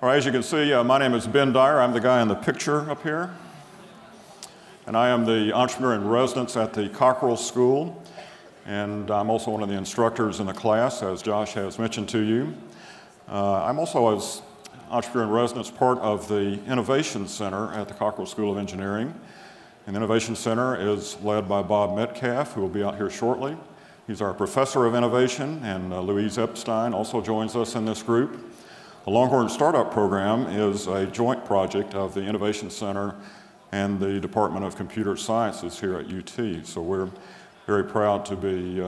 All right, as you can see, my name is Ben Dyer. I'm the guy in the picture up here. And I am the entrepreneur in residence at the Cockrell School. And I'm also one of the instructors in the class, as Josh has mentioned to you. I'm also, as entrepreneur in residence, part of the Innovation Center at the Cockrell School of Engineering. And the Innovation Center is led by Bob Metcalf, who will be out here shortly. He's our professor of innovation, and Louise Epstein also joins us in this group. The Longhorn Startup Program is a joint project of the Innovation Center and the Department of Computer Sciences here at UT. So we're very proud to be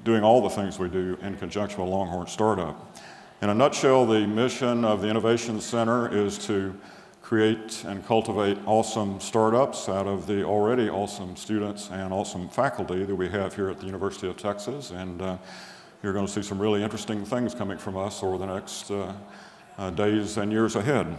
doing all the things we do in conjunction with Longhorn Startup. In a nutshell, the mission of the Innovation Center is to create and cultivate awesome startups out of the already awesome students and awesome faculty that we have here at the University of Texas. And you're going to see some really interesting things coming from us over the next days and years ahead.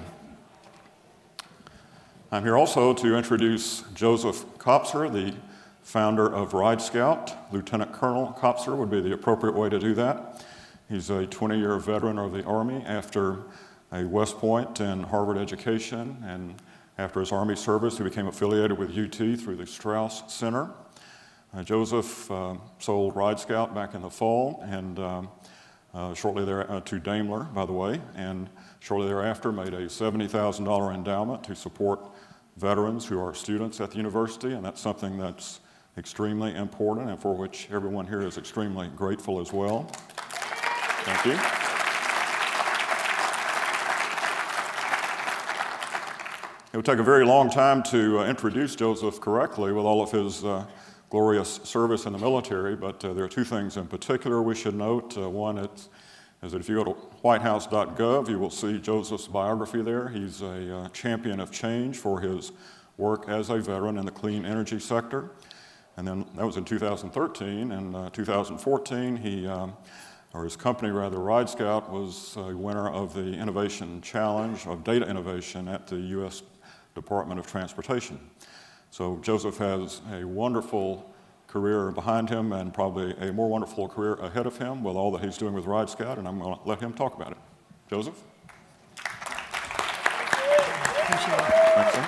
I'm here also to introduce Joseph Kopser, the founder of Ride Scout. Lieutenant Colonel Kopser would be the appropriate way to do that. He's a 20-year veteran of the Army after a West Point and Harvard education, and after his Army service, he became affiliated with UT through the Strauss Center. Joseph sold Ride Scout back in the fall, and shortly there to Daimler, by the way, and shortly thereafter made a $70,000 endowment to support veterans who are students at the university, and that's something that's extremely important and for which everyone here is extremely grateful as well. Thank you. It would take a very long time to introduce Joseph correctly with all of his glorious service in the military, but there are two things in particular we should note. One is that if you go to whitehouse.gov, you will see Joseph's biography there. He's a champion of change for his work as a veteran in the clean energy sector. And then that was in 2013. In 2014, his company, Ride Scout, was a winner of the Innovation Challenge of Data Innovation at the U.S. Department of Transportation. So Joseph has a wonderful career behind him and probably a more wonderful career ahead of him with all that he's doing with Ride Scout, and I'm going to let him talk about it. Joseph? Appreciate it. Thanks, sir.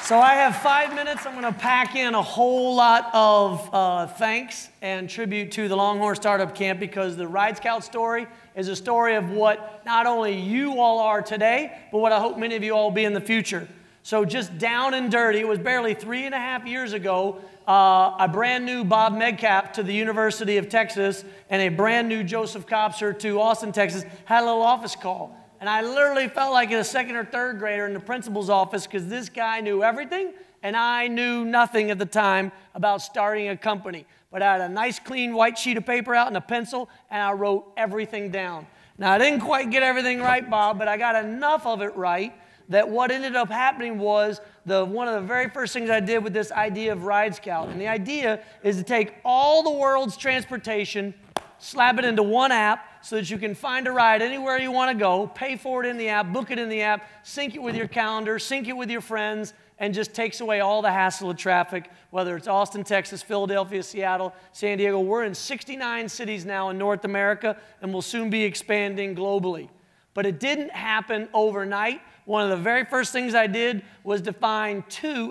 So I have 5 minutes. I'm going to pack in a whole lot of thanks and tribute to the Longhorn Startup Camp, because the Ride Scout story is a story of what not only you all are today, but what I hope many of you all will be in the future. So just down and dirty, it was barely 3.5 years ago, a brand new Bob Metcalf to the University of Texas and a brand new Joseph Kopser to Austin, Texas, had a little office call. And I literally felt like a second or third grader in the principal's office, because this guy knew everything and I knew nothing at the time about starting a company. But I had a nice clean white sheet of paper out and a pencil, and I wrote everything down. Now, I didn't quite get everything right, Bob, but I got enough of it right that what ended up happening was one of the very first things I did with this idea of Ride Scout. And the idea is to take all the world's transportation, slap it into one app so that you can find a ride anywhere you want to go, pay for it in the app, book it in the app, sync it with your calendar, sync it with your friends, and just takes away all the hassle of traffic, whether it's Austin, Texas, Philadelphia, Seattle, San Diego. We're in 69 cities now in North America, and we'll soon be expanding globally. But it didn't happen overnight. One of the very first things I did was define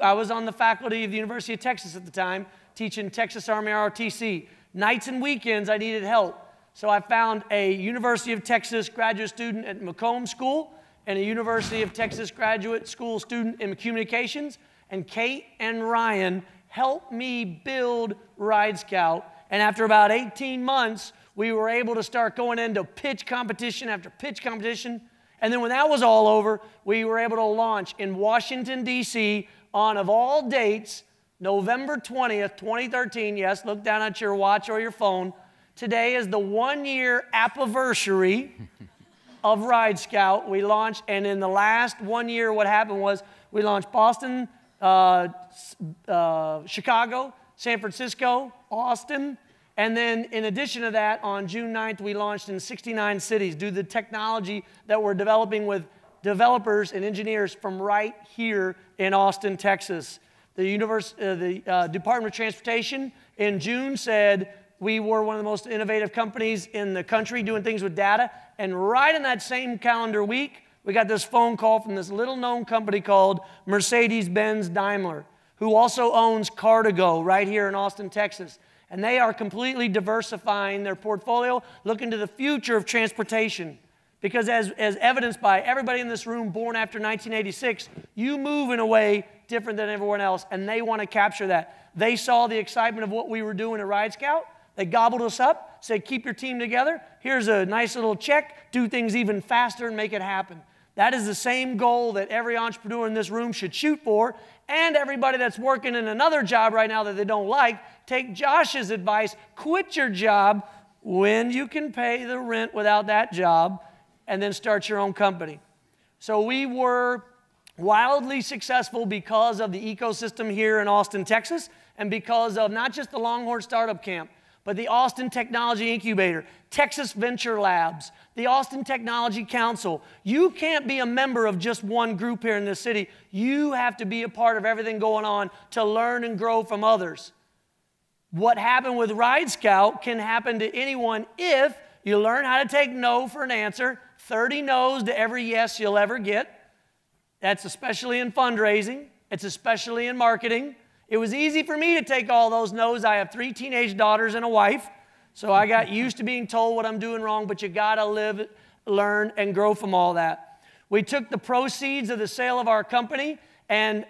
I was on the faculty of the University of Texas at the time, teaching Texas Army ROTC. Nights and weekends, I needed help. So I found a University of Texas graduate student at Macomb School and a University of Texas graduate school student in communications. And Kate and Ryan helped me build Ride Scout. And after about 18 months, we were able to start going into pitch competition after pitch competition. And then when that was all over, we were able to launch in Washington, D.C. on, of all dates, November 20th, 2013. Yes, look down at your watch or your phone. Today is the 1-year anniversary of Ride Scout. We launched, and in the last 1 year, what happened was we launched Boston, Chicago, San Francisco, Austin, and then in addition to that, on June 9th, we launched in 69 cities due to the technology that we're developing with developers and engineers from right here in Austin, Texas. The Department of Transportation in June said we were one of the most innovative companies in the country doing things with data. And right in that same calendar week, we got this phone call from this little-known company called Mercedes-Benz Daimler, who also owns Car2Go right here in Austin, Texas. And they are completely diversifying their portfolio, looking to the future of transportation. Because as evidenced by everybody in this room born after 1986, you move in a way different than everyone else, and they want to capture that. They saw the excitement of what we were doing at Ride Scout. They gobbled us up, said, keep your team together. Here's a nice little check. Do things even faster and make it happen. That is the same goal that every entrepreneur in this room should shoot for, and everybody that's working in another job right now that they don't like, take Josh's advice, quit your job when you can pay the rent without that job, and then start your own company. So we were wildly successful because of the ecosystem here in Austin, Texas, and because of not just the Longhorn Startup Camp, but the Austin Technology Incubator, Texas Venture Labs, the Austin Technology Council. You can't be a member of just one group here in this city. You have to be a part of everything going on to learn and grow from others. What happened with Ride Scout can happen to anyone if you learn how to take no for an answer, 30 no's to every yes you'll ever get. That's especially in fundraising. It's especially in marketing. It was easy for me to take all those no's. I have 3 teenage daughters and a wife, so I got used to being told what I'm doing wrong, but you gotta live, learn, and grow from all that. We took the proceeds of the sale of our company and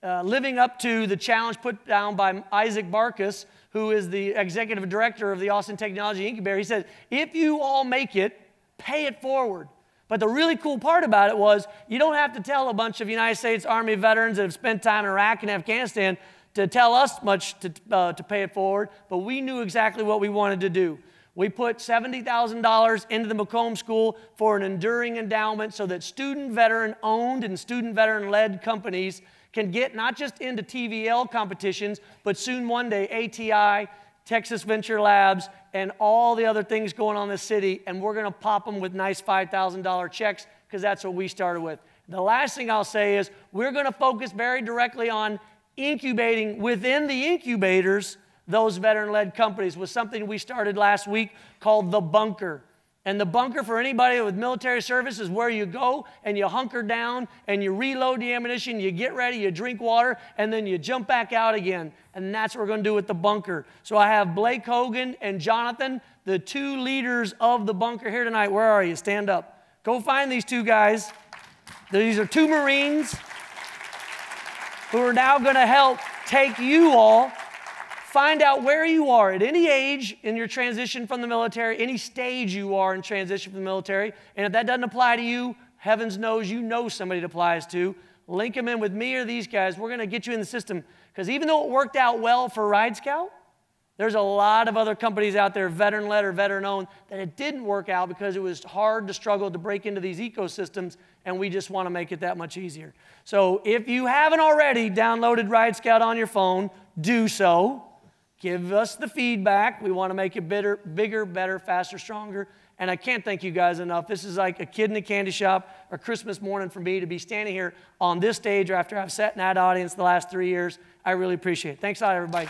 living up to the challenge put down by Isaac Barkus, who is the executive director of the Austin Technology Incubator. He said, if you all make it, pay it forward. But the really cool part about it was you don't have to tell a bunch of United States Army veterans that have spent time in Iraq and Afghanistan to tell us much to pay it forward, but we knew exactly what we wanted to do. We put $70,000 into the Macomb School for an enduring endowment so that student veteran-owned and student veteran-led companies can get not just into TVL competitions, but soon one day ATI, Texas Venture Labs, and all the other things going on in the city, and we're going to pop them with nice $5,000 checks because that's what we started with. The last thing I'll say is we're going to focus very directly on incubating within the incubators those veteran-led companies with something we started last week called The Bunker. And the bunker for anybody with military service is where you go and you hunker down and you reload the ammunition, you get ready, you drink water, and then you jump back out again. And that's what we're going to do with the bunker. So I have Blake Hogan and Jonathan, the 2 leaders of the bunker here tonight. Where are you? Stand up. Go find these 2 guys. These are 2 Marines who are now going to help take you all, find out where you are at any age in your transition from the military, any stage you are in transition from the military. And if that doesn't apply to you, heavens knows you know somebody it applies to. Link them in with me or these guys. We're going to get you in the system. Because even though it worked out well for Ride Scout, there's a lot of other companies out there, veteran-led or veteran-owned, that it didn't work out because it was hard to struggle to break into these ecosystems, and we just want to make it that much easier. So if you haven't already downloaded Ride Scout on your phone, do so. Give us the feedback. We want to make it bigger, better, faster, stronger. And I can't thank you guys enough. This is like a kid in a candy shop or Christmas morning for me to be standing here on this stage after I've sat in that audience the last 3 years. I really appreciate it. Thanks a lot, everybody.